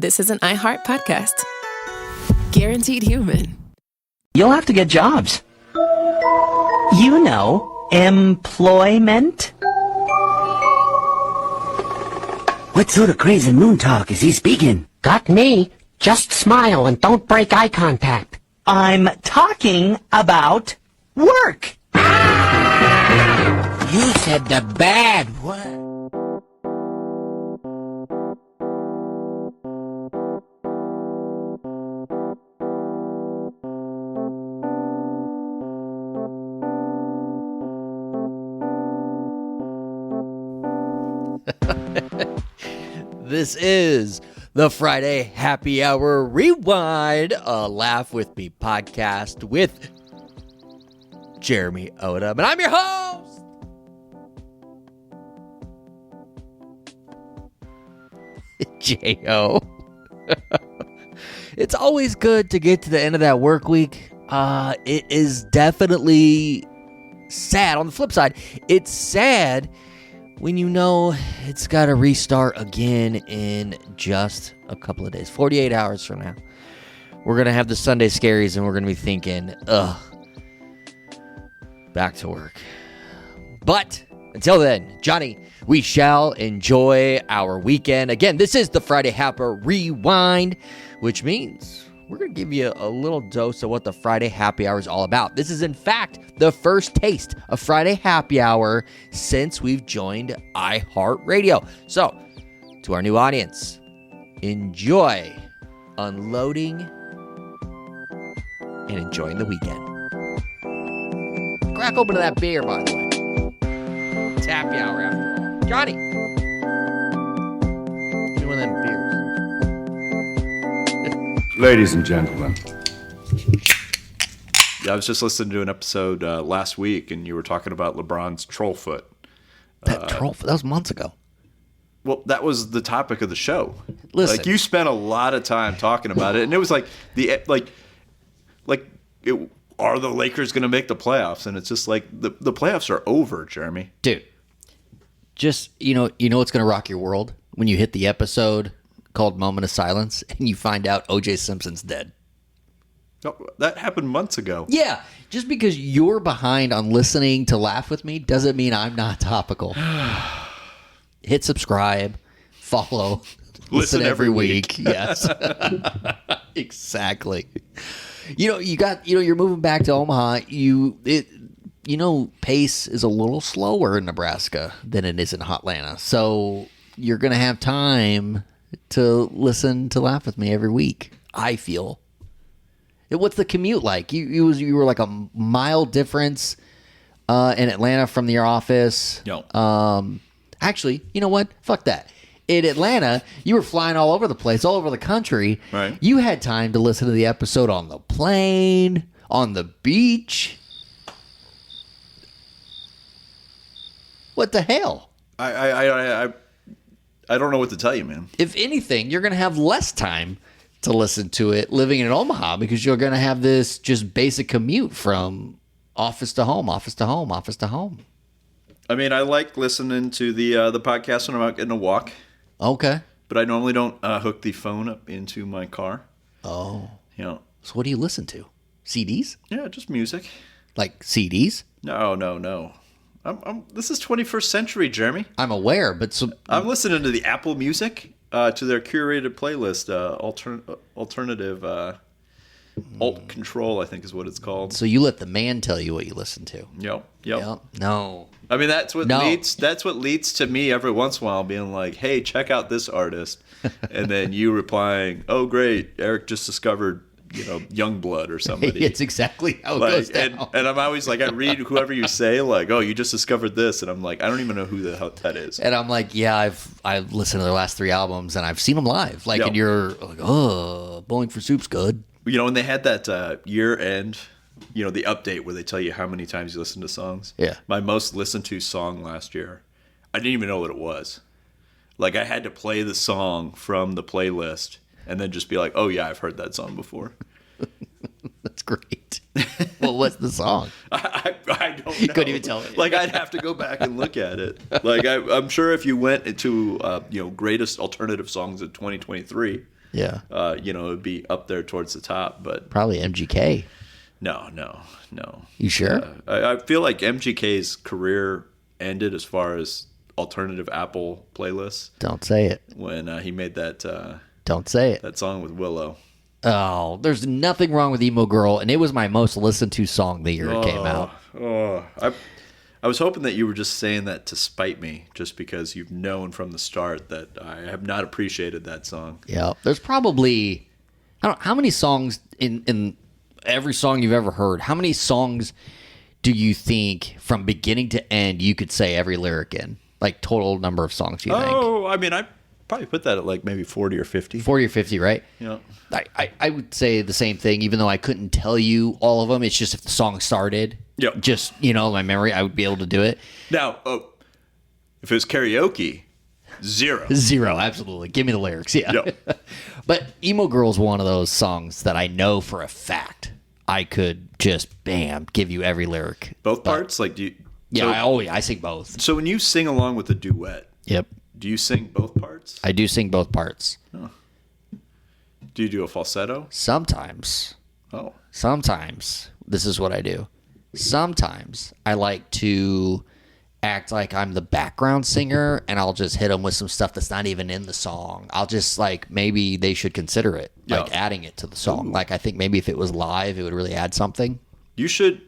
this is an iHeart podcast. Guaranteed human. You'll have to get jobs. You know, employment. What sort of crazy moon talk is he speaking? Got me. Just smile and don't break eye contact. I'm talking about work. You said the bad word. This is the Friday Happy Hour Rewind, a Laugh With Me podcast with Jeremy Odem. And I'm your host, J.O. It's always good to get to the end of that work week. It is definitely sad. On the flip side, it's sad when you know it's got to restart again in just a couple of days, 48 hours from now. We're going to have the Sunday scaries and we're going to be thinking, back to work. But until then, Johnny, we shall enjoy our weekend. Again, this is the Friday Happy Rewind, which means we're going to give you a little dose of what the Friday Happy Hour is all about. This is, in fact, the first taste of Friday Happy Hour since we've joined iHeartRadio. So, to our new audience, enjoy unloading and enjoying the weekend. Crack open to that beer, by the way. It's happy hour after all. Johnny, give me one of them beers. Ladies and gentlemen. Yeah, I was just listening to an episode last week, and you were talking about LeBron's troll foot. That was months ago. Well, that was the topic of the show. Listen. Like, you spent a lot of time talking about it, and it was like are the Lakers going to make the playoffs? And it's just like the playoffs are over, Jeremy. Dude, just you know what's going to rock your world when you hit the episode called Moment of Silence and you find out O.J. Simpson's dead. Oh, that happened months ago. Yeah, just because you're behind on listening to Laugh With Me doesn't mean I'm not topical. Hit subscribe, follow, listen every week. Yes, exactly. You're moving back to Omaha. Pace is a little slower in Nebraska than it is in Hotlanta. So you're going to have time to listen to Laugh With Me every week, I feel. What's the commute like? You were like a mile difference in Atlanta from your office. No. Actually, you know what? Fuck that. In Atlanta, you were flying all over the place, all over the country. Right. You had time to listen to the episode on the plane, on the beach. What the hell? I don't know what to tell you, man. If anything, you're going to have less time to listen to it living in Omaha because you're going to have this just basic commute from office to home, office to home, office to home. I mean, I like listening to the podcast when I'm out getting a walk. Okay. But I normally don't hook the phone up into my car. Oh. You know. So what do you listen to? CDs? Yeah, just music. Like CDs? No. This is 21st century, Jeremy. I'm aware, but I'm listening to the Apple Music, to their curated playlist, alternative alt control, I think is what it's called. So you let the man tell you what you listen to. Yep. No. I mean, that's what leads to me every once in a while being like, "Hey, check out this artist," and then you replying, "Oh, great, Eric just discovered." Youngblood or somebody. It's exactly how it goes down. And I'm always like, I read whoever you say, like, oh, you just discovered this. And I'm like, I don't even know who the hell that is. And I'm like, yeah, I've listened to their last 3 albums and I've seen them live. Like, and you're like, oh, Bowling for Soup's good. And they had that year end, the update where they tell you how many times you listen to songs. Yeah. My most listened to song last year, I didn't even know what it was. Like, I had to play the song from the playlist and then just be like, oh, yeah, I've heard that song before. That's great. Well, what's the song? I don't know. You couldn't even tell me. Like, I'd have to go back and look at it. Like, I'm sure if you went into, greatest alternative songs of 2023, Yeah. It would be up there towards the top. But Probably MGK. no. You sure? I feel like MGK's career ended as far as alternative Apple playlists Don't say it. when he made that Don't say it. that song with Willow. Oh, there's nothing wrong with Emo Girl, and it was my most listened to song the year it came out. I was hoping that you were just saying that to spite me, just because you've known from the start that I have not appreciated that song. Yeah. There's probably, I don't know, how many songs in every song you've ever heard, how many songs do you think from beginning to end you could say every lyric in? Like total number of songs you think? Oh, I mean, I probably put that at like maybe 40 or 50. 40 or 50, right? Yeah. I would say the same thing, even though I couldn't tell you all of them. It's just if the song started, Yep. just, my memory, I would be able to do it. Now, if it was karaoke, 0. 0, absolutely. Give me the lyrics, yeah. Yep. But Emo Girl's one of those songs that I know for a fact I could just, bam, give you every lyric. Both parts? Like, do you... Yeah, So, I sing both. so when you sing along with the duet, Yep. do you sing both parts? I do sing both parts. Do you do a falsetto? Sometimes. Oh. Sometimes. This is what I do. Sometimes I like to act like I'm the background singer, and I'll just hit them with some stuff that's not even in the song. I'll just maybe they should consider it, Yeah. adding it to the song. Like, I think maybe if it was live, it would really add something. You should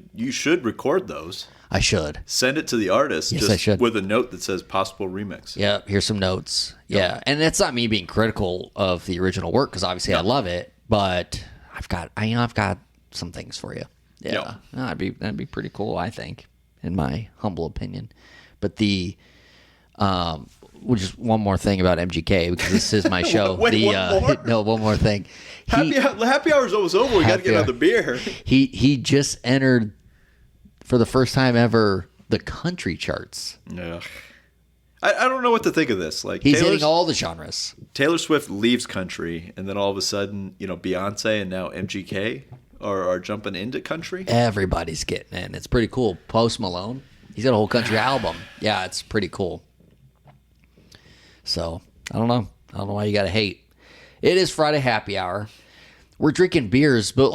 record those. I should. Send it to the artist Yes, just I should. with a note that says possible remix. Yeah, here's some notes. Yeah, and it's not me being critical of the original work, because obviously I love it, but I've got some things for you. Yeah, Yeah. No, that'd be pretty cool, I think, in my humble opinion. But just one more thing about MGK, because this is my show. Wait, one more? No, one more thing. Happy hour's almost over. We got to get another beer. He just entered for the first time ever the country charts. Yeah. I don't know what to think of this. Like, He's hitting all the genres. Taylor Swift leaves country, and then all of a sudden, Beyonce and now MGK are jumping into country. Everybody's getting in. It's pretty cool. Post Malone, he's got a whole country album. Yeah, it's pretty cool. So, I don't know why you got to hate. It is Friday happy hour. We're drinking beers, but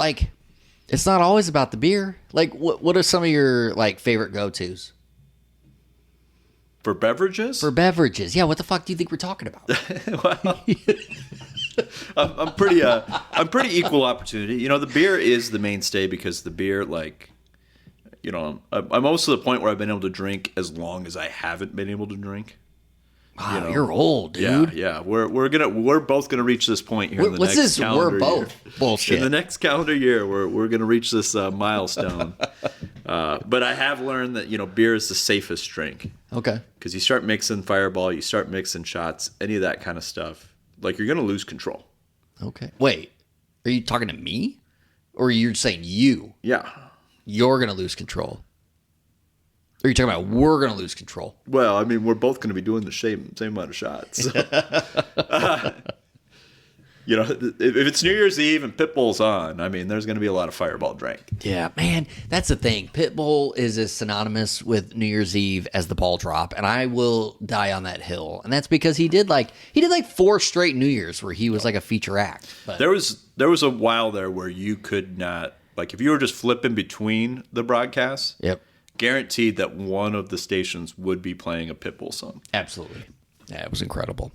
it's not always about the beer. Like, what are some of your favorite go-tos? For beverages? For beverages. Yeah, what the fuck do you think we're talking about? I'm pretty equal opportunity. The beer is the mainstay, because the beer, I'm almost to the point where I've been able to drink as long as I haven't been able to drink. Wow, you're old, dude. Yeah. We're both gonna reach this point here in the What's next this? calendar We're both year. bullshit. In the next calendar year, we're gonna reach this milestone. But I have learned that beer is the safest drink. Okay. Because you start mixing Fireball, you start mixing shots, any of that kind of stuff, you're gonna lose control. Okay. Wait, are you talking to me, or you're saying Yeah. you're gonna lose control? Or are you talking about we're going to lose control? Well, I mean, we're both going to be doing the same amount of shots. So. If it's New Year's Eve and Pitbull's on, I mean, there's going to be a lot of Fireball drank. Yeah, man, that's the thing. Pitbull is as synonymous with New Year's Eve as the ball drop, and I will die on that hill. And that's because he did 4 straight New Year's where he was like a feature act. But There was a while there where you could not, if you were just flipping between the broadcasts. Yep. Guaranteed that one of the stations would be playing a Pitbull song. Absolutely. Yeah, it was incredible.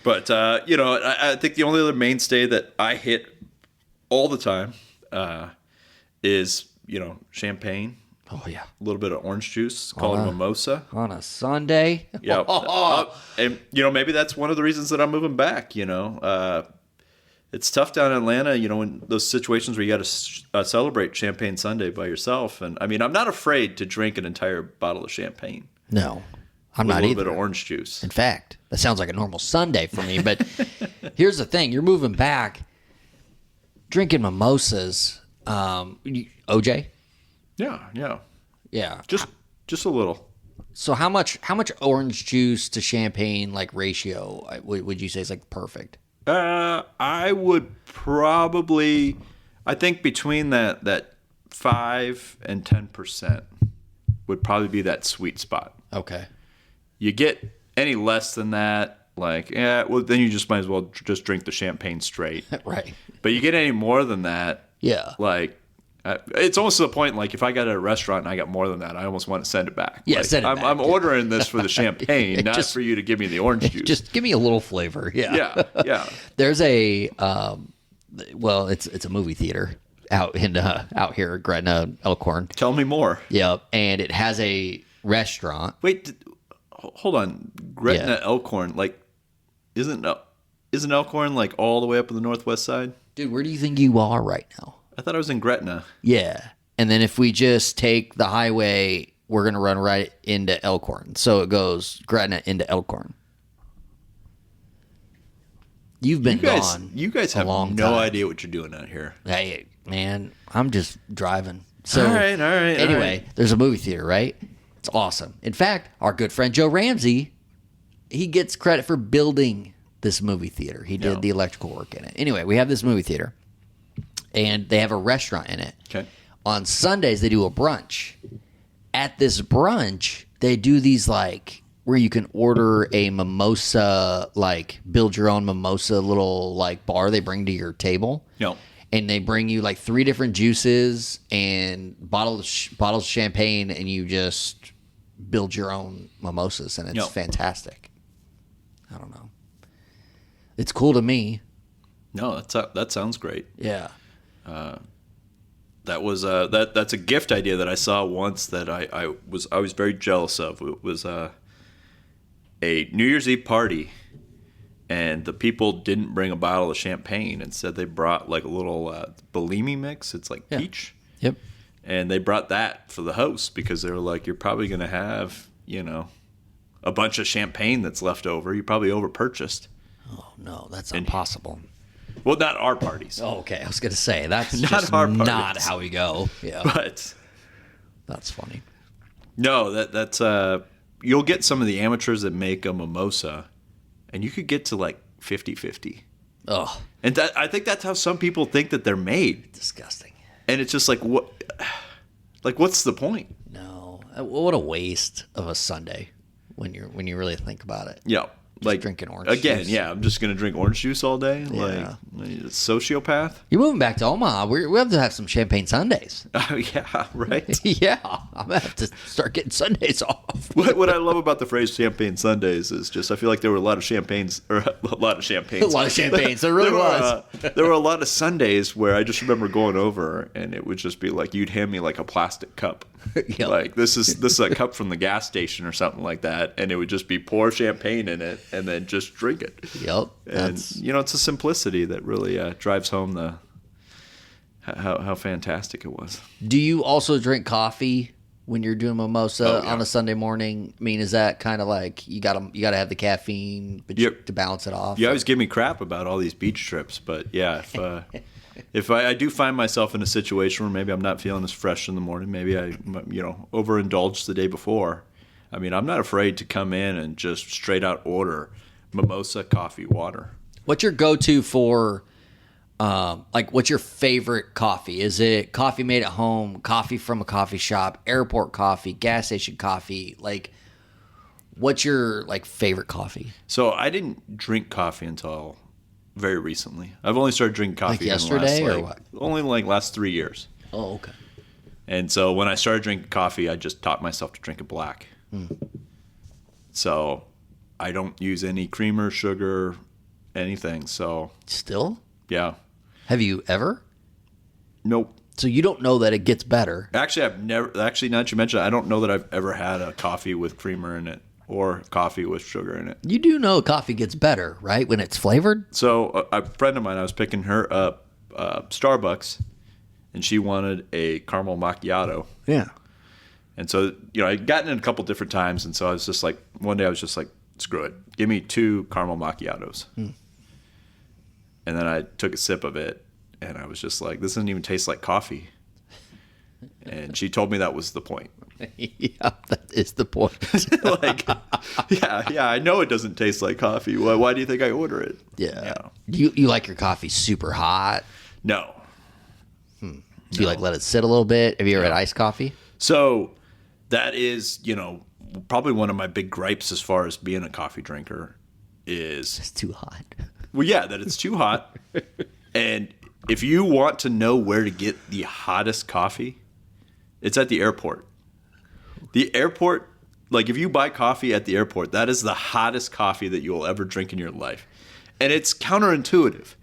But, I think the only other mainstay that I hit all the time is, champagne. Oh, yeah. A little bit of orange juice, called mimosa. On a Sunday. Yeah. And, maybe that's one of the reasons that I'm moving back, It's tough down in Atlanta, in those situations where you got to celebrate Champagne Sunday by yourself. And, I mean, I'm not afraid to drink an entire bottle of champagne. No, I'm with not a little either. bit of orange juice. In fact, that sounds like a normal Sunday for me. But here's the thing. You're moving back, drinking mimosas. OJ? Yeah. Yeah. Just a little. So how much orange juice to champagne ratio would you say is perfect? I would probably, I think between that 5 and 10% would probably be that sweet spot. Okay. You get any less than that, like, yeah, well, then you just might as well just drink the champagne straight. Right. But you get any more than that, Yeah. like, it's almost to the point, like, if I got at a restaurant and I got more than that, I almost want to send it back. Yeah, like, send it back. I'm ordering this for the champagne, not Just- for you to give me the orange juice. Just give me a little flavor. Yeah. yeah. There's a well, it's a movie theater out here at Gretna, Elkhorn. Tell me more. Yep, and it has a restaurant. Wait, hold on. Gretna, Yeah. Elkhorn, like, isn't Elkhorn, like, all the way up on the northwest side? Dude, where do you think you are right now? I thought I was in Gretna. Yeah. And then if we just take the highway, we're going to run right into Elkhorn. So it goes Gretna into Elkhorn. You've been gone. You guys a have long no time. idea what you're doing out here. Hey, man, I'm just driving. So All right. anyway, there's a movie theater, right? It's awesome. In fact, our good friend Joe Ramsey, he gets credit for building this movie theater. He did the electrical work in it. Anyway, we have this movie theater, and they have a restaurant in it. Okay. On Sundays, they do a brunch. At this brunch, they do these, like, where you can order a mimosa, like, build your own mimosa little, like, bar they bring to your table. No. And they bring you, like, 3 different juices and bottles of champagne, and you just build your own mimosas, and it's fantastic. I don't know. It's cool to me. No, that sounds great. Yeah. That was that's a gift idea that I saw once that I was very jealous of. It was a New Year's Eve party, and the people didn't bring a bottle of champagne. Instead, they brought like a little Bellini mix. It's like peach. Yep. And they brought that for the host because they were like, you're probably going to have, a bunch of champagne that's left over. You probably over-purchased. Oh, no, that's impossible. Well, not our parties. Oh, okay. I was going to say, that's Not just our parties. not how we go. Yeah. But That's funny. no, that's you'll get some of the amateurs that make a mimosa, and you could get to like 50-50. Oh, And I think that's how some people think that they're made. disgusting. And it's just like, what's the point? No. What a waste of a Sunday when you really think about it. Yeah. Like drinking orange again, juice. yeah, I'm just gonna drink orange juice all day, like a sociopath. You're moving back to Omaha. We have to have some champagne Sundays. Yeah, right. Yeah, I'm going to have to start getting Sundays off. What I love about the phrase "champagne Sundays" is just I feel like there were a lot of champagnes, or a lot of champagnes. A lot of champagnes. There really was. There were a lot of Sundays where I just remember going over, and it would just be like you'd hand me like a plastic cup, Yep. like this is a cup from the gas station or something like that, and it would just be pour champagne in it and then just drink it. Yep. And it's a simplicity that really drives home how fantastic it was. Do you also drink coffee when you're doing mimosa on a Sunday morning? I mean, is that kind of like you gotta have the caffeine to balance it off? You always give me crap about all these beach trips, but yeah, if I do find myself in a situation where maybe I'm not feeling as fresh in the morning, maybe I overindulged the day before. I mean, I'm not afraid to come in and just straight out order mimosa, coffee, water. What's your go-to for, what's your favorite coffee? Is it coffee made at home, coffee from a coffee shop, airport coffee, gas station coffee? Like, what's your, favorite coffee? So I didn't drink coffee until very recently. I've only started drinking coffee yesterday in the last, or what? Only last 3 years. Oh, okay. And so when I started drinking coffee, I just taught myself to drink it black. So I don't use any creamer, sugar, anything. So Still? yeah. Have you ever? Nope. So you don't know that it gets better. Actually, now that you mention it, I don't know that I've ever had a coffee with creamer in it or coffee with sugar in it. You do know coffee gets better, right? When it's flavored? So a friend of mine, I was picking her up Starbucks, and she wanted a caramel macchiato. Yeah. And so, I'd gotten it a couple different times, and so I was just like, one day I was just like, screw it. Give me 2 caramel macchiatos. And then I took a sip of it, and I was just like, this doesn't even taste like coffee. And she told me that was the point. Yeah, that is the point. I know it doesn't taste like coffee. Why do you think I order it? Yeah. You like your coffee super hot? No. Do you let it sit a little bit? Have you ever had iced coffee? So that is, probably one of my big gripes as far as being a coffee drinker is It's too hot. well, yeah, that it's too hot. And if you want to know where to get the hottest coffee, it's at the airport. The airport, like if you buy coffee at the airport, that is the hottest coffee that you will ever drink in your life. And it's counterintuitive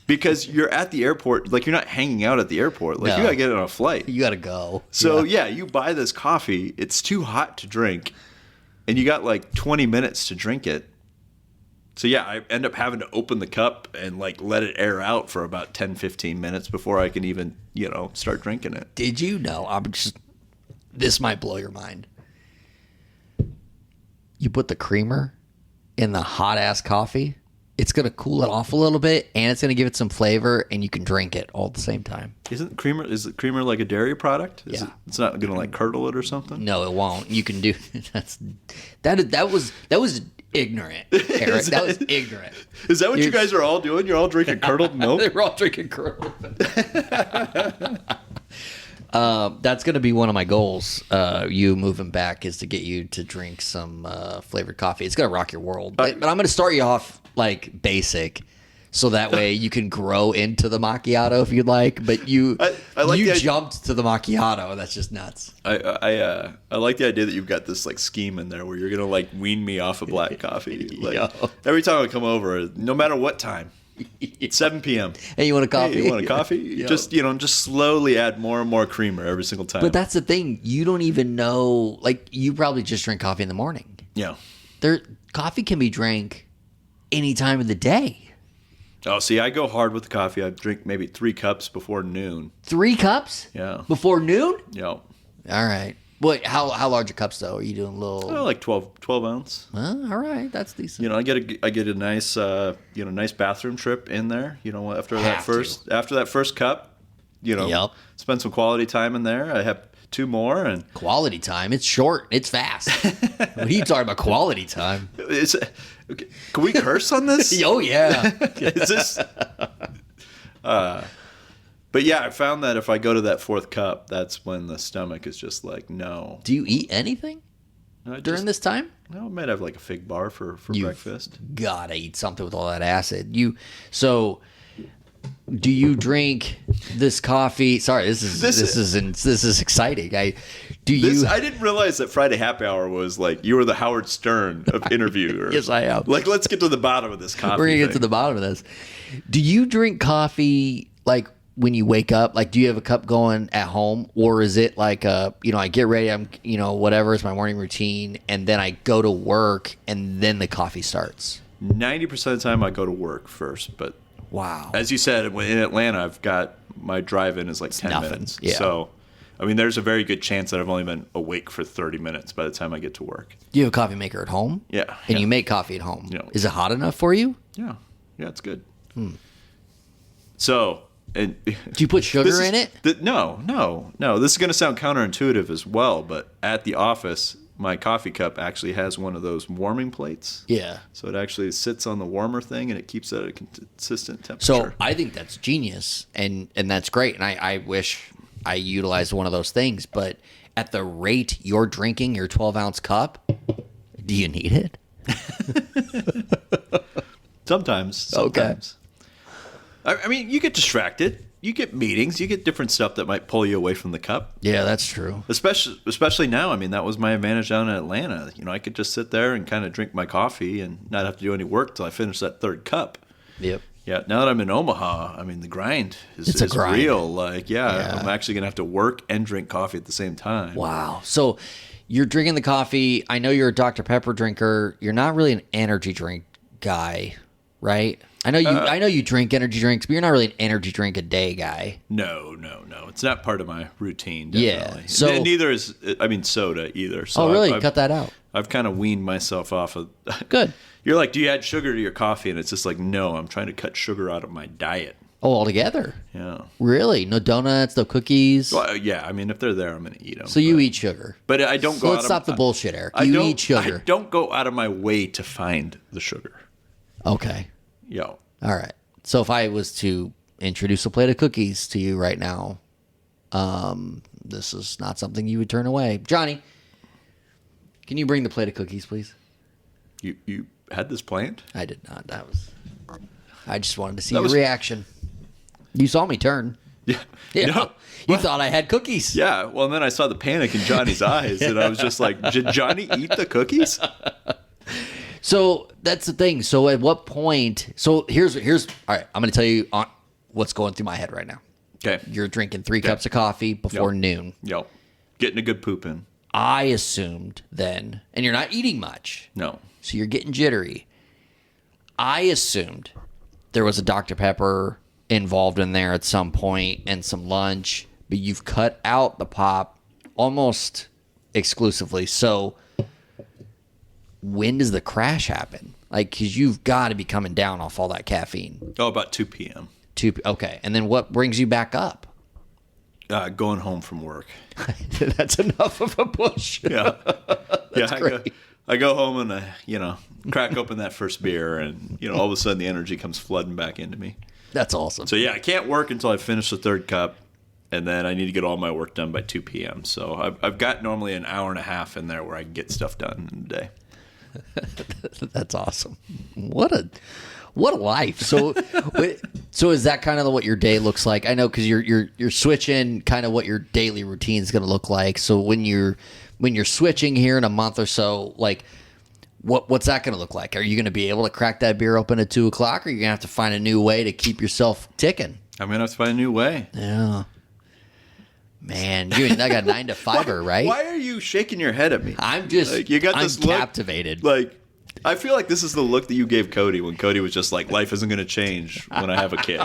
because you're at the airport, like you're not hanging out at the airport. Like No. you got to get on a flight. You got to go. So yeah, you buy this coffee, it's too hot to drink, and you got like 20 minutes to drink it. So yeah, I end up having to open the cup and like let it air out for about 10, 15 minutes before I can even, start drinking it. Did you know? This might blow your mind. You put the creamer in the hot ass coffee, it's going to cool it off a little bit, and it's going to give it some flavor, and you can drink it all at the same time. Is creamer like a dairy product? Yeah. It's not going to like curdle it or something? No, it won't. You can do that was ignorant, Eric. That was ignorant. Is that what you guys are all doing? You're all drinking curdled milk? They're all drinking curdled. That's going to be one of my goals. You moving back is to get you to drink some flavored coffee. It's going to rock your world. But I'm going to start you off like basic, so that way you can grow into the macchiato if you'd like. But I like you jumped to the macchiato. That's just nuts. I like the idea that you've got this like scheme in there where you're going to like wean me off of black coffee. Like every time I come over, no matter what time. 7 p.m. Hey, you want a coffee? Hey, you want a coffee? Just slowly add more and more creamer every single time. But that's the thing. You don't even know. Like, you probably just drink coffee in the morning. Yeah. Coffee can be drank any time of the day. Oh, see, I go hard with the coffee. I drink maybe 3 cups before noon. 3 cups? Yeah. Before noon? Yeah. All right. What? How large are cups though? Are you doing a little? Like 12 ounce. All right, that's decent. I get a nice nice bathroom trip in there. After that first cup, Yep. spend some quality time in there. I have 2 more and Quality time. It's short. It's fast. What are you talking about? Quality time? okay, can we curse on this? Oh yeah. Is this? But yeah, I found that if I go to that 4th cup, that's when the stomach is just like, no. Do you eat anything during this time? I might have like a fig bar for breakfast. Gotta eat something with all that acid. Do you drink this coffee? Sorry, this is exciting. I didn't realize that Friday Happy Hour was like you were the Howard Stern of interviewers. Yes, I am. Like, let's get to the bottom of this coffee. We're gonna get to the bottom of this. Do you drink coffee like when you wake up? Like, do you have a cup going at home, or is it like I get ready, I'm whatever, it's my morning routine, and then I go to work, and then the coffee starts? 90% of the time, I go to work first, but wow, as you said, in Atlanta, I've got my drive-in is like 10 minutes. Yeah. So, I mean, there's a very good chance that I've only been awake for 30 minutes by the time I get to work. Do you have a coffee maker at home? Yeah. And you make coffee at home? Yeah. Is it hot enough for you? Yeah, it's good. So. And do you put sugar in it? No. This is going to sound counterintuitive as well, but at the office, my coffee cup actually has one of those warming plates. Yeah. So it actually sits on the warmer thing, and it keeps it at a consistent temperature. So I think that's genius, and that's great. And I wish I utilized one of those things. But at the rate you're drinking your 12-ounce cup, do you need it? Sometimes. Okay. I mean, you get distracted. You get meetings. You get different stuff that might pull you away from the cup. Yeah, that's true. Especially now. I mean, that was my advantage down in Atlanta. I could just sit there and kind of drink my coffee and not have to do any work till I finish that 3rd cup. Yep. Yeah. Now that I'm in Omaha, I mean, the grind is grind. real. Like, I'm actually going to have to work and drink coffee at the same time. Wow. So you're drinking the coffee. I know you're a Dr. Pepper drinker. You're not really an energy drink guy, right? I know you drink energy drinks, but you're not really an energy drink a day guy. No. It's not part of my routine, definitely. Yeah. So neither is, soda either. So really? Cut that out. I've kind of weaned myself off of. Good. You're like, do you add sugar to your coffee? And it's just like, no, I'm trying to cut sugar out of my diet. Oh, altogether? Yeah. Really? No donuts, no cookies? Well, yeah. I mean, if they're there, I'm going to eat them. So you eat sugar. But I don't go out let's stop the bullshit, Eric. You eat sugar. I don't go out of my way to find the sugar. Okay. Yo. All right. So if I was to introduce a plate of cookies to you right now, this is not something you would turn away. Johnny, can you bring the plate of cookies, please? You had this planned? I did not. I just wanted to see That your was- reaction. You saw me turn. Yeah. Yeah. No. You thought I had cookies. Yeah. Well, and then I saw the panic in Johnny's eyes, and I was just like, "Did Johnny eat the cookies?" So that's the thing. So at what point? So here's all right. I'm going to tell you what's going through my head right now. Okay. You're drinking 3 cups of coffee before Yep. noon. Yep. Getting a good poop in. I assumed then, and you're not eating much, No. so you're getting jittery. I assumed there was a Dr. Pepper involved in there at some point and some lunch, but you've cut out the pop almost exclusively. So when does the crash happen? Like, because you've got to be coming down off all that caffeine. Oh, about 2 p.m. Okay, and then what brings you back up? Going home from work. That's enough of a push. Yeah. Yeah. great. I go home and I, crack open that first beer, and all of a sudden the energy comes flooding back into me. That's awesome. So yeah, I can't work until I finish the 3rd cup, and then I need to get all my work done by 2 p.m. So I've got normally an hour and a half in there where I can get stuff done in a day. That's awesome. What a life. So so is that kind of what your day looks like? I know because you're switching kind of what your daily routine is going to look like. So when you're switching here in a month or so, like what's that going to look like? Are you going to be able to crack that beer open at 2:00, or are you going to have to find a new way to keep yourself ticking? I'm gonna have to find a new way. Yeah. Man, you ain't got 9 to 5er, right? Why are you shaking your head at me? I'm just Like, you got I'm this look, captivated. Like, I feel like this is the look that you gave Cody when Cody was just like, life isn't going to change when I have a kid.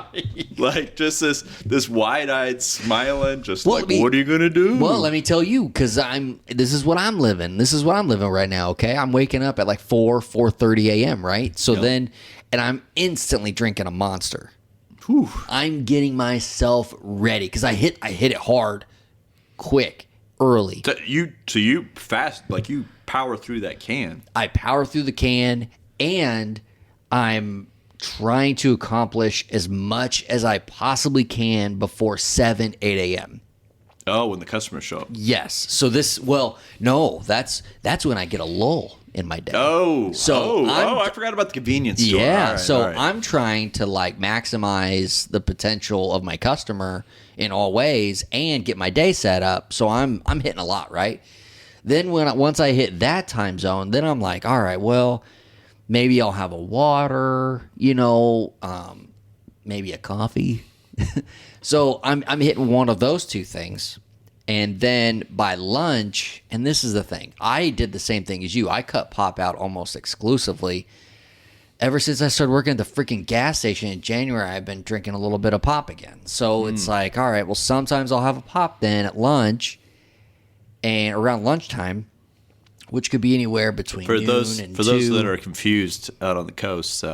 Like, just this wide-eyed smiling, just what are you going to do? Well, let me tell you, because this is what I'm living. This is what I'm living right now, okay? I'm waking up at like 4:30 a.m., right? So then, and I'm instantly drinking a Monster. Whew. I'm getting myself ready because I hit it hard, quick, early. So you fast, like you power through that can. I power through the can, and I'm trying to accomplish as much as I possibly can before 8 a.m. Oh, when the customers show up. Yes. So that's when I get a lull in my day. I forgot about the convenience store. Yeah. All right, so all right. I'm trying to like maximize the potential of my customer in all ways and get my day set up. So I'm hitting a lot, right? Then once I hit that time zone, then I'm like, all right, well, maybe I'll have a water, maybe a coffee. So I'm hitting one of those two things. And then by lunch, and this is the thing, I did the same thing as you. I cut pop out almost exclusively. Ever since I started working at the freaking gas station in January, I've been drinking a little bit of pop again. So it's like, all right, well, sometimes I'll have a pop then at lunch and around lunchtime, which could be anywhere between noon and 2. For those that are confused out on the coast,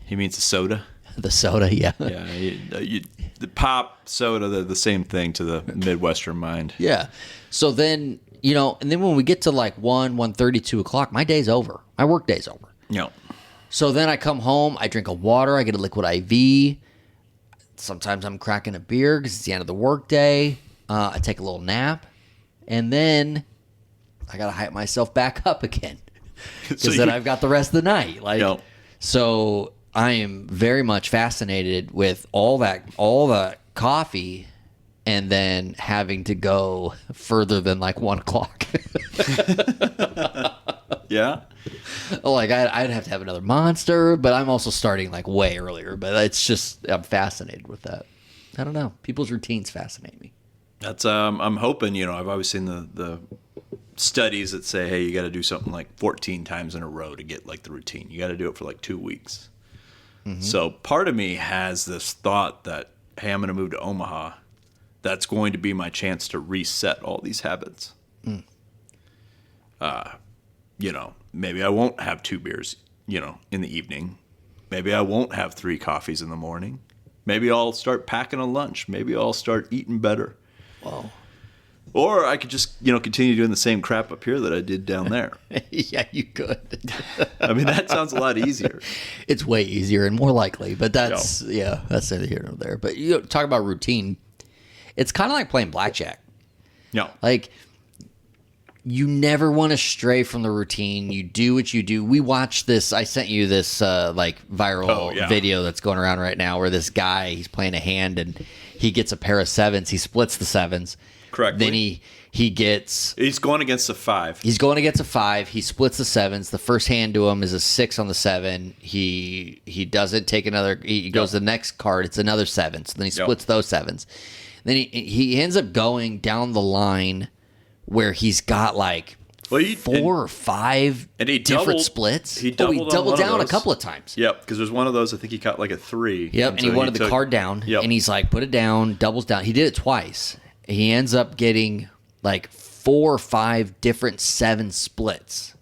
he means a soda. The soda, yeah. Yeah, the pop, soda, they're the same thing to the Midwestern mind. Yeah. So then, and then when we get to like 1:30, 2 o'clock, my day's over. My work day's over. Yeah. So then I come home, I drink a water, I get a liquid IV. Sometimes I'm cracking a beer because it's the end of the work day. I take a little nap. And then I got to hype myself back up again. Because then I've got the rest of the night. So I am very much fascinated with all the coffee and then having to go further than like 1 o'clock. Yeah. Like I'd have to have another Monster, but I'm also starting like way earlier. But it's just, I'm fascinated with that. I don't know. People's routines fascinate me. That's I'm hoping, I've always seen the studies that say, hey, you got to do something like 14 times in a row to get like the routine. You got to do it for like 2 weeks. Mm-hmm. So part of me has this thought that, hey, I'm going to move to Omaha. That's going to be my chance to reset all these habits. Mm. Maybe I won't have 2 beers, in the evening. Maybe I won't have 3 coffees in the morning. Maybe I'll start packing a lunch. Maybe I'll start eating better. Wow. Or I could just, continue doing the same crap up here that I did down there. Yeah, you could. I mean, that sounds a lot easier. It's way easier and more likely, but that's neither here nor there. But talk about routine. It's kind of like playing blackjack. No. Like, you never want to stray from the routine. You do what you do. We watched this. I sent you this viral video that's going around right now where this guy, he's playing a hand and he gets a pair of sevens. He splits the sevens. Correctly. Then he's going against a 5. He's going against a 5. He splits the sevens. The first hand to him is a 6 on the 7. He doesn't take another. He goes to the next card. It's another 7. So then he splits those sevens. Then he ends up going down the line where he's got like 4 or 5 different splits. He doubled down a couple of times. Yep, because there's one of those, I think he caught like a 3. Yep, and he wanted the card down. Yep. And he's like, put it down, doubles down. He did it twice. He ends up getting like 4 or 5 different 7 splits.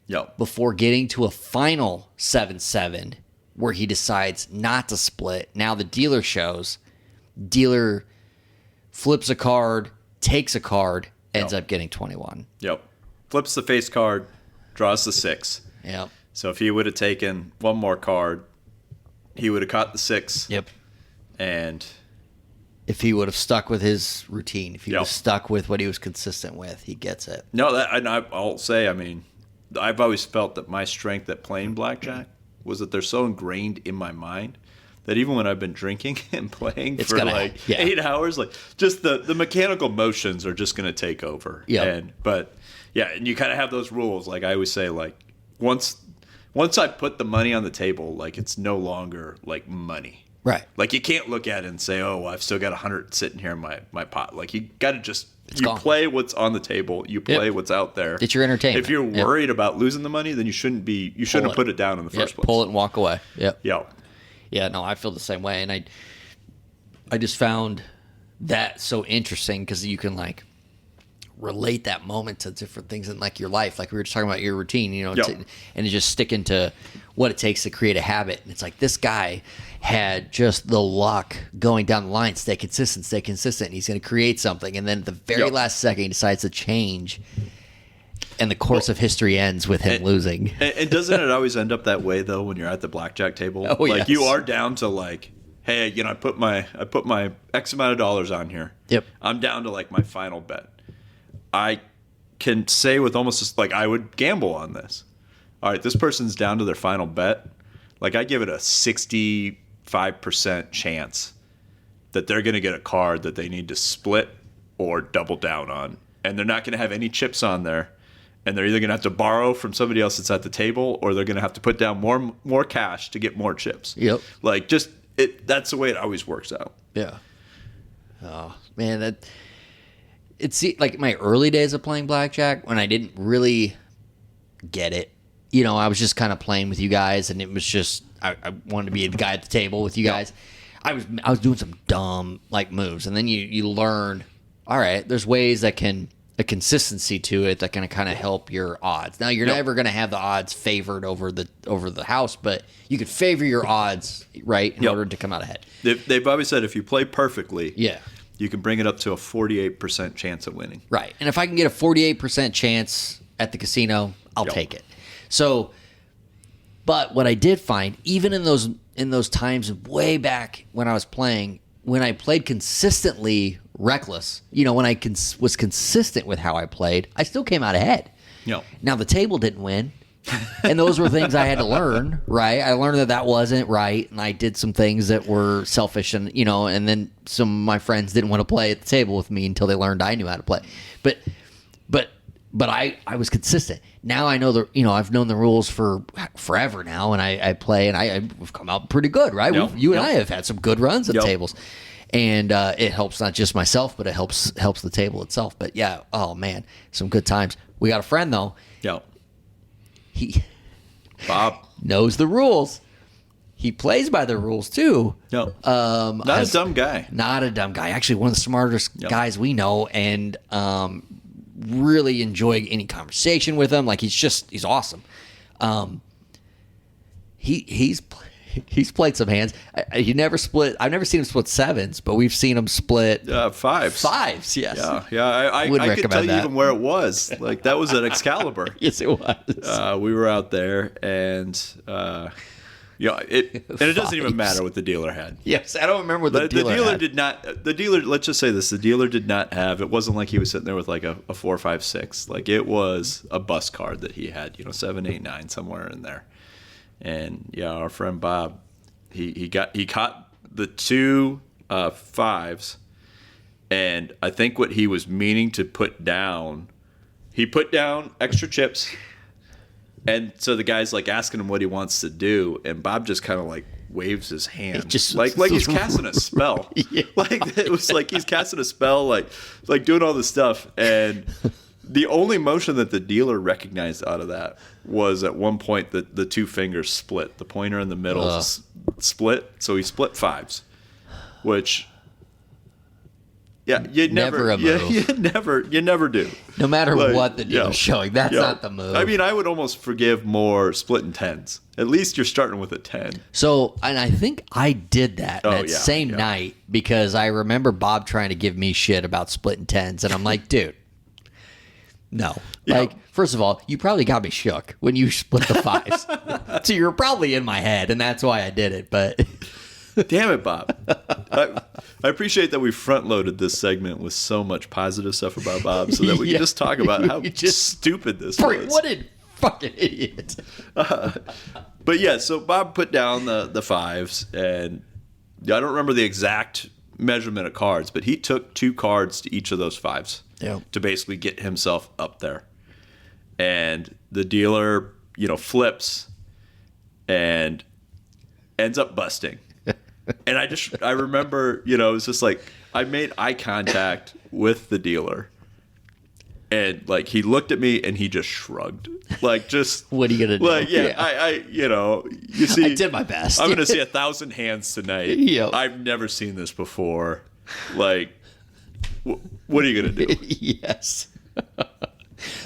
Yep. Before getting to a final 7-7 where he decides not to split. Now the dealer shows. Dealer flips a card, takes a card, ends up getting 21. Yep. Flips the face card, draws the 6. Yep. So if he would have taken one more card, he would have caught the 6. Yep. And if he would have stuck with his routine, if he would have stuck with what he was consistent with, he gets it. No, I'll say, I mean, I've always felt that my strength at playing blackjack was that they're so ingrained in my mind that even when I've been drinking and playing for 8 hours, like just the mechanical motions are just going to take over. Yeah. And you kind of have those rules. Like I always say, like once I put the money on the table, like it's no longer like money. Right. Like you can't look at it and say, oh, I've still got 100 sitting here in my pot. Like you got to just gone. Play what's on the table. You play what's out there. It's your entertainment. If you're worried about losing the money, then you shouldn't have put it down in the first place. Pull it and walk away. Yep. Yep. Yeah, no, I feel the same way, and I just found that so interesting because you can like relate that moment to different things in like your life, like we were just talking about your routine, you know, and it's just sticking to what it takes to create a habit. And it's like this guy had just the luck going down the line, stay consistent. And he's going to create something, and then at the very last second, he decides to change. And the course of history ends with him losing. And doesn't it always end up that way though when you're at the blackjack table? Oh, like yes. you are down to like, hey, you know, I put my X amount of dollars on here. Yep. I'm down to like my final bet. I can say with almost just like I would gamble on this. All right, this person's down to their final bet. Like I give it a 65% chance that they're going to get a card that they need to split or double down on, and they're not going to have any chips on there. And they're either going to have to borrow from somebody else that's at the table, or they're going to have to put down more cash to get more chips. Yep. Like that's the way it always works out. Yeah. Oh man, it's like my early days of playing blackjack when I didn't really get it. You know, I was just kind of playing with you guys, and it was just I wanted to be the guy at the table with you guys. I was doing some dumb like moves, and then you learn. All right, there's ways that can. A consistency to it that can kind of help your odds. Now you're never going to have the odds favored over the house, but you could favor your odds right in order to come out ahead. They've always said if you play perfectly, you can bring it up to a 48% chance of winning. Right, and if I can get a 48% chance at the casino, I'll take it. So, but what I did find, even in those times way back when I was playing, when I played consistently reckless, you know, when I was consistent with how I played, I still came out ahead. Now the table didn't win, and those were things I had to learn. Right, I learned that wasn't right, and I did some things that were selfish, and you know, and then some of my friends didn't want to play at the table with me until they learned I knew how to play. But I was consistent. Now I know I've known the rules for forever now, and I play, and I've come out pretty good, right? You and I have had some good runs at tables. And it helps not just myself, but it helps the table itself. But yeah, oh man, some good times. We got a friend though. Bob knows the rules. He plays by the rules too. Not a dumb guy. Not a dumb guy. Actually, one of the smartest guys we know, and really enjoy any conversation with him. Like he's awesome. He's played some hands. He never split. I've never seen him split sevens, but we've seen him split fives. Fives, yes. Yeah. I could tell you even where it was. Like that was at Excalibur. Yes, it was. We were out there, and Yeah, and it doesn't even matter what the dealer had. Yes, I don't remember what the dealer had. did not. The dealer, let's just say this: the dealer did not have. It wasn't like he was sitting there with like a 4, 5, 6. Like it was a bus card that he had. 7, 8, 9 somewhere in there. And yeah, our friend Bob, he caught the 2 5s, and I think what he was meaning to put down, he put down extra chips. And so the guy's like asking him what he wants to do, and Bob just kind of like waves his hand, just like he's casting a spell. Yeah. Like it was like he's casting a spell, like doing all this stuff. And the only motion that the dealer recognized out of that was at one point that the 2 fingers split, the pointer in the middle split. So he split 5s, which. Yeah, you never you never do. No matter what the dealer's showing, that's not the move. I mean, I would almost forgive more splitting 10s. At least you're starting with a 10. So, and I think I did that same night because I remember Bob trying to give me shit about splitting 10s, and I'm like, dude, no. Yeah. Like, first of all, you probably got me shook when you split the 5s. So you're probably in my head, and that's why I did it, but... Damn it, Bob. I appreciate that we front-loaded this segment with so much positive stuff about Bob so that we can just talk about how stupid this was. What a fucking idiot. But yeah, so Bob put down the 5s, and I don't remember the exact measurement of cards, but he took 2 cards to each of those 5s to basically get himself up there. And the dealer, flips and ends up busting. And I remember, it was just like, I made eye contact with the dealer. And, like, he looked at me and he just shrugged. Like, just. What are you going to do? Like, yeah. You see. I did my best. I'm going to see 1,000 hands tonight. Yep. I've never seen this before. Like, what are you going to do? Yes.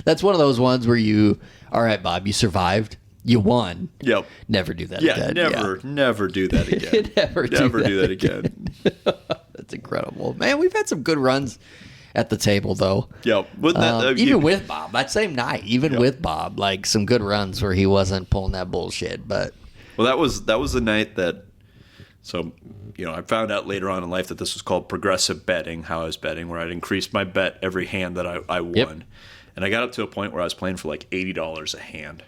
That's one of those ones where all right, Bob, you survived. You won. Yep. Never do that again. Never do that again. Never do that again. That's incredible. Man, we've had some good runs at the table, though. Yep. Even with Bob, that same night, with Bob, like some good runs where he wasn't pulling that bullshit. But well, that was the night that. So, I found out later on in life that this was called progressive betting. How I was betting, where I'd increase my bet every hand that I won, yep. And I got up to a point where I was playing for like $80 a hand.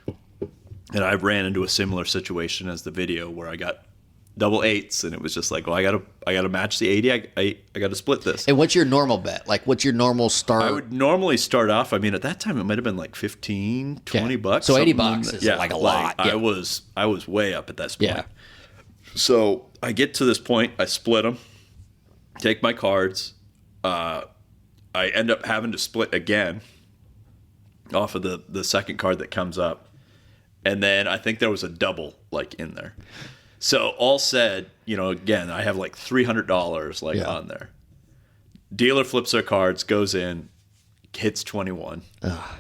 And I ran into a similar situation as the video where I got double 8s, and it was just like, well, I gotta match the 80. I gotta split this. And what's your normal bet? Like, what's your normal start? I would normally start off. I mean, at that time, it might have been like $15, $20. So $80 is like a lot. Yeah. I was way up at that point. Yeah. So I get to this point. I split them, take my cards. I end up having to split again off of the second card that comes up. And then I think there was a double like in there. So all said, again, I have like $300 on there. Dealer flips their cards, goes in, hits 21. Ugh.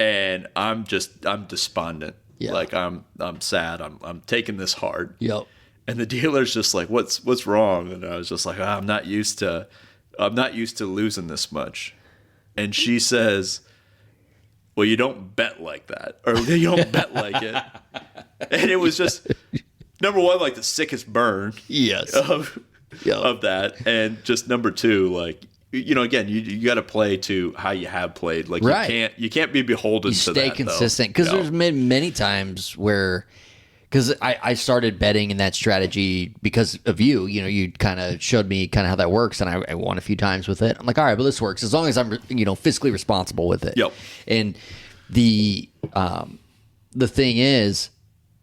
And I'm despondent. Yeah. Like I'm sad. I'm taking this hard. Yep. And the dealer's just like, what's wrong? And I was just like, I'm not used to losing this much. And she says, well, you don't bet like that, or you don't bet like it. And it was just, number one, like the sickest burn of that. And just number two, like, again, you got to play to how you have played. Like, right. You can't be beholden to that. Stay consistent. Because there's been many times where, because I started betting in that strategy because of you. You kind of showed me kind of how that works, and I won a few times with it. I'm like, all right, but this works as long as I'm fiscally responsible with it. Yep. And the thing is,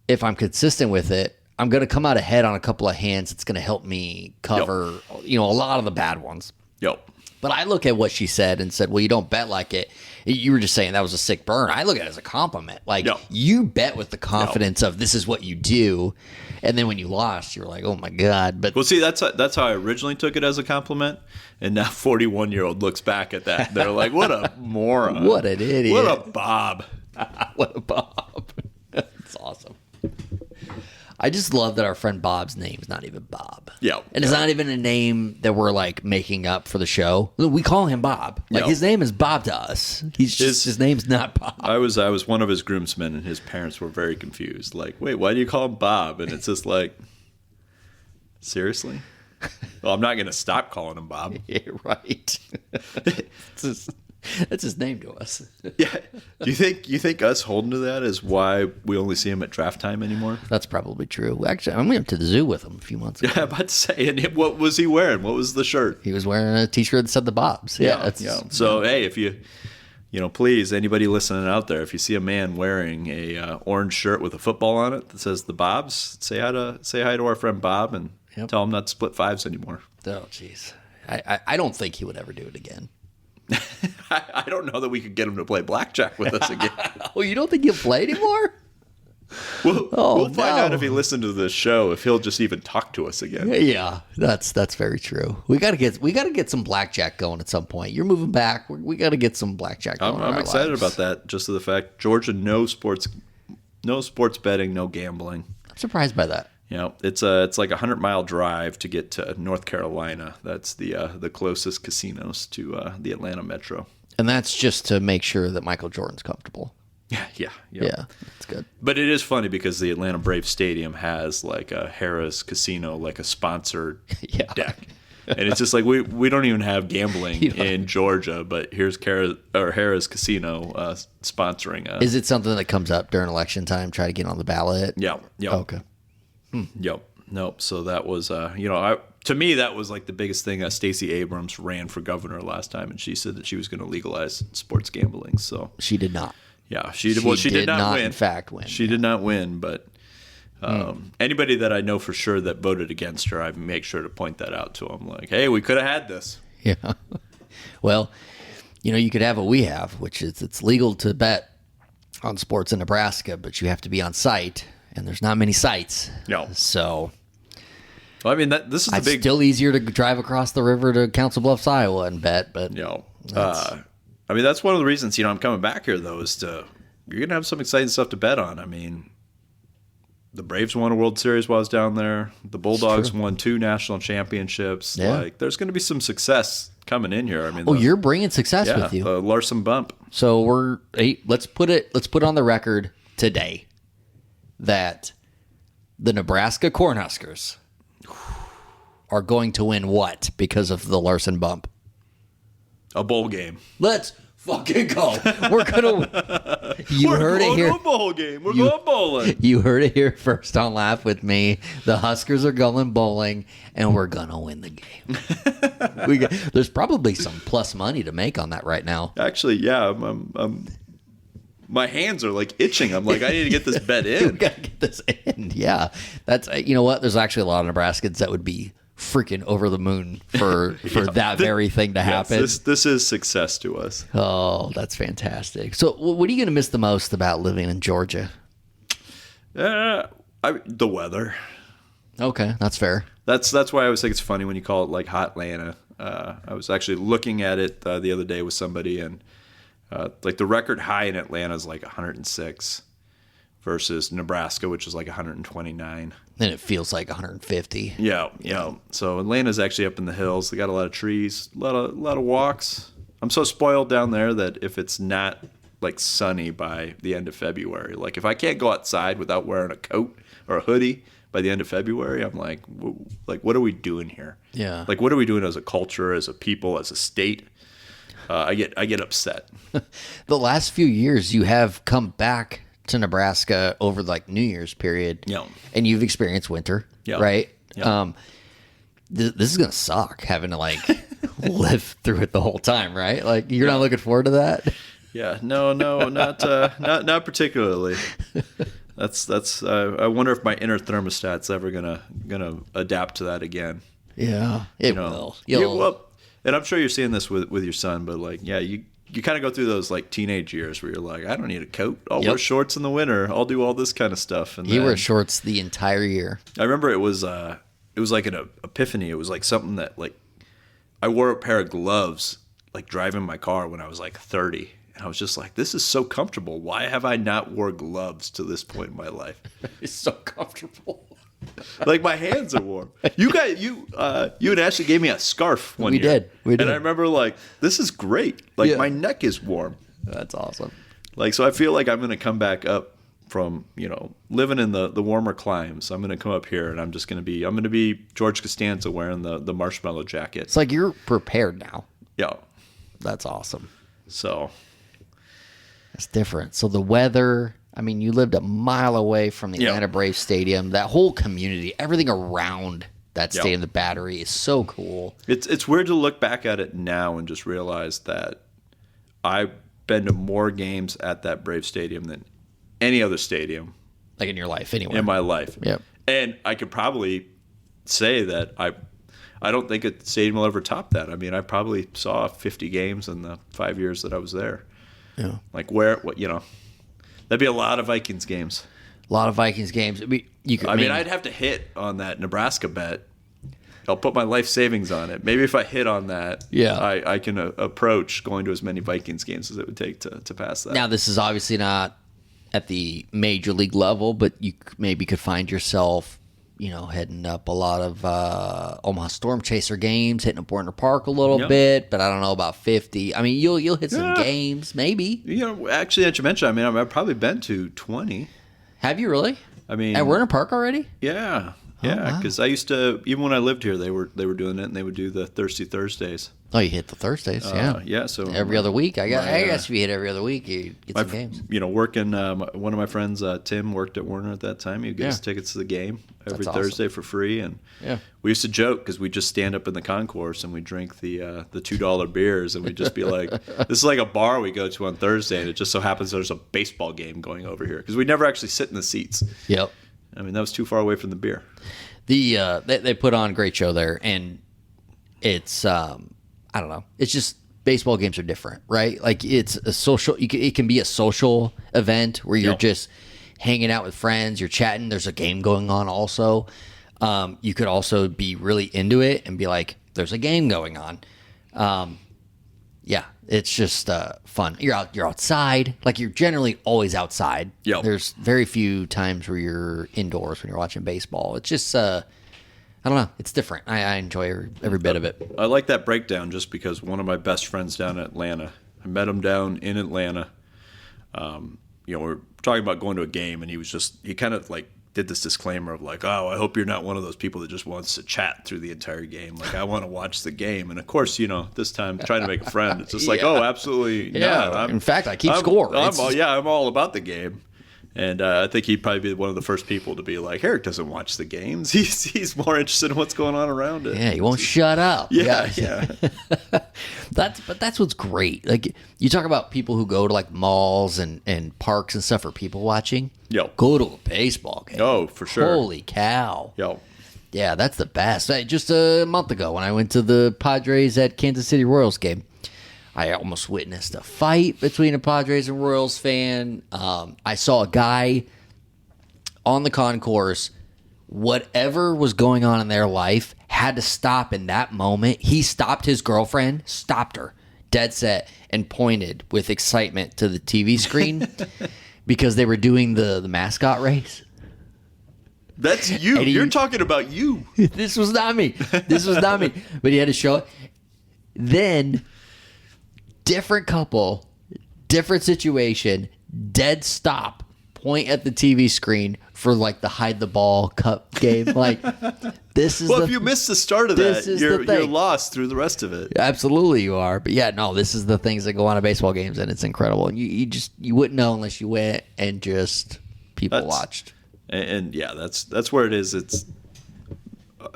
if I'm consistent with it, I'm going to come out ahead on a couple of hands. It's going to help me cover a lot of the bad ones. Yep. But I look at what she said and said, well, you don't bet like it. You were just saying that was a sick burn. I look at it as a compliment. Like, you bet with the confidence of this is what you do. And then when you lost, you're like, oh, my God. But well, see, that's how I originally took it as a compliment. And now 41-year-old looks back at that. They're like, what a moron. What an idiot. What a Bob. What a Bob. That's awesome. I just love that our friend Bob's name's not even Bob. Yeah. And it's not even a name that we're like making up for the show. We call him Bob. Like his name is Bob to us. His name's not Bob. I was one of his groomsmen, and his parents were very confused. Like, wait, why do you call him Bob? And it's just like, seriously? Well, I'm not going to stop calling him Bob. Yeah, right. That's his name to us. Yeah. Do you think us holding to that is why we only see him at draft time anymore? That's probably true. Actually, I went to the zoo with him a few months ago. Yeah, I'm about to say. And what was he wearing? What was the shirt? He was wearing a T-shirt that said the Bobs. Yeah. So hey, if you please, anybody listening out there, if you see a man wearing a orange shirt with a football on it that says the Bobs, say hi to our friend Bob and tell him not to split fives anymore. Oh, jeez. I don't think he would ever do it again. I don't know that we could get him to play blackjack with us again. Oh, you don't think he'll play anymore? We'll find out if he listened to this show, if he'll just even talk to us again. Yeah, that's very true. We gotta get some blackjack going at some point. You're moving back. We gotta get some blackjack going. I'm excited about that. Just to the fact, Georgia, no sports betting, no gambling. I'm surprised by that. It's like a 100-mile drive to get to North Carolina. That's the closest casinos to the Atlanta metro. And that's just to make sure that Michael Jordan's comfortable. Yeah, that's good. But it is funny because the Atlanta Braves Stadium has like a Harrah's Casino, like a sponsored deck. And it's just like we don't even have gambling in Georgia, but here's Harrah's Casino sponsoring. Is it something that comes up during election time? Try to get on the ballot? Yeah. Okay. Yep. Nope. So that was, to me, that was like the biggest thing. Stacey Abrams ran for governor last time, and she said that she was going to legalize sports gambling. So she did not. Yeah, she did not win. In fact, win. She did not win, but anybody that I know for sure that voted against her, I make sure to point that out to them. Like, hey, we could have had this. Yeah. Well, you could have what we have, which is it's legal to bet on sports in Nebraska, but you have to be on site, and there's not many sites. No. So, well, I mean, this is it's still easier to drive across the river to Council Bluffs, Iowa, and bet. But I mean, that's one of the reasons I'm coming back here, though, is you're gonna have some exciting stuff to bet on. I mean, the Braves won a World Series while I was down there. The Bulldogs won 2 national champions. Yeah. Like, there's going to be some success coming in here. I mean, you're bringing success with you. The Larson bump. So let's put it on the record today that the Nebraska Cornhuskers are going to win what because of the Larson bump? A bowl game. Let's fucking go. We're gonna. You heard it here. We're going to a bowl game. We're going bowling. You heard it here first on Laugh With Me. The Huskers are going bowling, and we're gonna win the game. There's probably some plus money to make on that right now. Actually, yeah. My hands are like itching. I'm like, I need to get this bet in. We gotta get this in. Yeah, that's you know what? There's actually a lot of Nebraskans that would be freaking over the moon for that very thing to happen. This is success to us. Oh, that's fantastic. So what are you going to miss the most about living in Georgia? The weather. Okay, that's fair. That's why I always think it's funny when you call it like hot Atlanta. I was actually looking at it the other day with somebody, and like the record high in Atlanta is like 106 versus Nebraska, which is like 129. And it feels like 150. Yeah. So Atlanta's actually up in the hills. They got a lot of trees, a lot of walks. I'm so spoiled down there that if it's not like sunny by the end of February, like if I can't go outside without wearing a coat or a hoodie by the end of February, I'm like what are we doing here? Yeah. Like, what are we doing as a culture, as a people, as a state? I get upset. The last few years, you have come back to Nebraska over like New Year's period. Yeah. And you've experienced winter, right? Yeah. This is going to suck having to like live through it the whole time, right? Like you're not looking forward to that? Yeah. No, not particularly. That's I wonder if my inner thermostat's ever gonna adapt to that again. Yeah. It will. And I'm sure you're seeing this with your son, but like, yeah, you kind of go through those like teenage years where you're like, I don't need a coat. I'll wear shorts in the winter. I'll do all this kind of stuff. And he wears shorts the entire year. I remember it was like an epiphany. It was like something that like I wore a pair of gloves like driving my car when I was like 30, And I was just like, this is so comfortable. Why have I not wore gloves to this point in my life? It's so comfortable. Like my hands are warm. You and Ashley gave me a scarf one year. We did. And I remember like, this is great. Like my neck is warm. That's awesome. Like, so I feel like I'm going to come back up from, living in the warmer climes. I'm going to come up here and I'm going to be George Costanza wearing the marshmallow jacket. It's like you're prepared now. Yeah. That's awesome. So. It's different. So the weather, I mean, you lived a mile away from the Atlanta Braves Stadium. That whole community, everything around that stadium, the Battery, is so cool. It's weird to look back at it now and just realize that I've been to more games at that Brave Stadium than any other stadium. Like in your life, anyway. In my life. Yep. And I could probably say that I don't think a stadium will ever top that. I mean, I probably saw 50 games in the 5 years that I was there. Yeah. Like that'd be a lot of Vikings games. A lot of Vikings games. I mean, I'd have to hit on that Nebraska bet. I'll put my life savings on it. Maybe if I hit on that, I can approach going to as many Vikings games as it would take to pass that. Now, this is obviously not at the major league level, but you maybe could find yourself, heading up a lot of Omaha Storm Chaser games, hitting up Warner Park a little bit, but I don't know about 50. I mean, you'll hit some games, maybe. Actually, as you mentioned, I've probably been to 20. Have you really? I mean, at Warner Park already? Yeah. Yeah, because I used to, even when I lived here, they were doing it, and they would do the Thirsty Thursdays. Oh, you hit the Thursdays, yeah. Yeah, so every other week. I guess if you hit every other week, you get some games. Working, one of my friends, Tim, worked at Warner at that time. He would get us tickets to the game every Thursday for free, and we used to joke because we'd just stand up in the concourse and we'd drink the $2 beers, and we'd just be like, this is like a bar we go to on Thursday, and it just so happens there's a baseball game going over here because we never actually sit in the seats. Yep. I mean, that was too far away from the beer. They put on a great show there, and it's I don't know. It's just baseball games are different, right? Like it's a social. It can be a social event where you're just hanging out with friends, you're chatting. There's a game going on also. You could also be really into it and be like, "There's a game going on." Yeah, it's just fun. You're outside. Like you're generally always outside. Yep. There's very few times where you're indoors when you're watching baseball. It's just I don't know. It's different. I enjoy every bit of it. I like that breakdown just because one of my best friends down in Atlanta, I met him down in Atlanta. We're talking about going to a game, and he kind of like did this disclaimer of like, oh, I hope you're not one of those people that just wants to chat through the entire game. Like, I want to watch the game. And of course, this time trying to make a friend, it's just like, oh, absolutely not. In fact, I keep score. I'm all about the game. And I think he'd probably be one of the first people to be like, Eric doesn't watch the games. He's more interested in what's going on around it. Yeah, he won't shut up. Yeah. That's what's great. Like you talk about people who go to like malls and parks and stuff for people watching. Go to a baseball game. Oh, for sure. Holy cow. Yo. Yeah, that's the best. Just a month ago when I went to the Padres at Kansas City Royals game, I almost witnessed a fight between a Padres and Royals fan. I saw a guy on the concourse. Whatever was going on in their life had to stop in that moment. He stopped his girlfriend, stopped her, dead set, and pointed with excitement to the TV screen because they were doing the mascot race. That's you. You're talking about you. This was not me. But he had to show it. Then, different couple, different situation, dead stop, point at the TV screen for like the hide the ball cup game. Like, this is if you miss the start of that, you're lost through the rest of it. Absolutely you are. But yeah, no, this is the things that go on at baseball games, and it's incredible. And you wouldn't know unless you went and just watched. And yeah, that's where it is.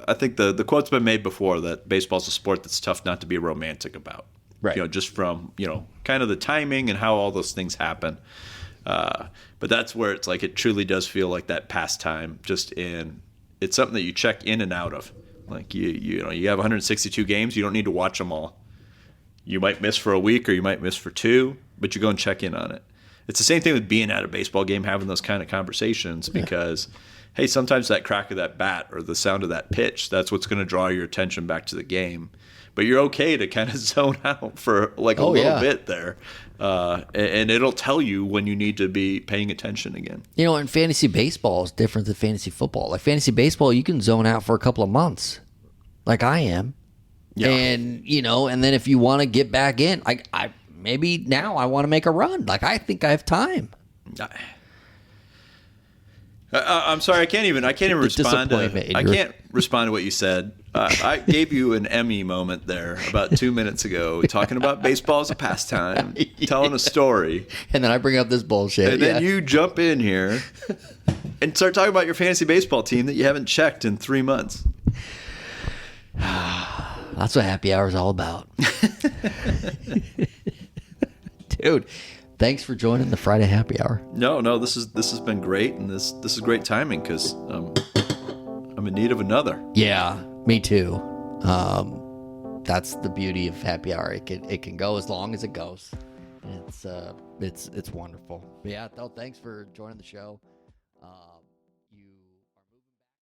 I think the quote's been made before that baseball's a sport that's tough not to be romantic about. Right. Just from, kind of the timing and how all those things happen. But that's where it's like it truly does feel like that pastime it's something that you check in and out of. Like you have 162 games, you don't need to watch them all. You might miss for a week or you might miss for 2, but you go and check in on it. it's the same thing with being at a baseball game, having those kind of conversations, because hey, sometimes that crack of that bat or the sound of that pitch, that's what's going to draw your attention back to the game. But you're okay to kind of zone out for like a little bit there. And it'll tell you when you need to be paying attention again. You know, and fantasy baseball is different than fantasy football. Like fantasy baseball, you can zone out for a couple of months, like I am. Yeah. And, you know, and then if you want to get back in, I maybe now I want to make a run. Like, I think I have time. I'm sorry, I can't even respond to what you said. I gave you an Emmy moment there about 2 minutes ago, talking about baseball as a pastime, telling a story. And then I bring up this bullshit. And then you jump in here and start talking about your fantasy baseball team that you haven't checked in 3 months. That's what happy hour is all about. Dude, thanks for joining the Friday happy hour. No, this has been great, and this is great timing because I'm in need of another. Yeah, me too. That's the beauty of happy hour. It can go as long as it goes. It's wonderful. But yeah, thanks for joining the show.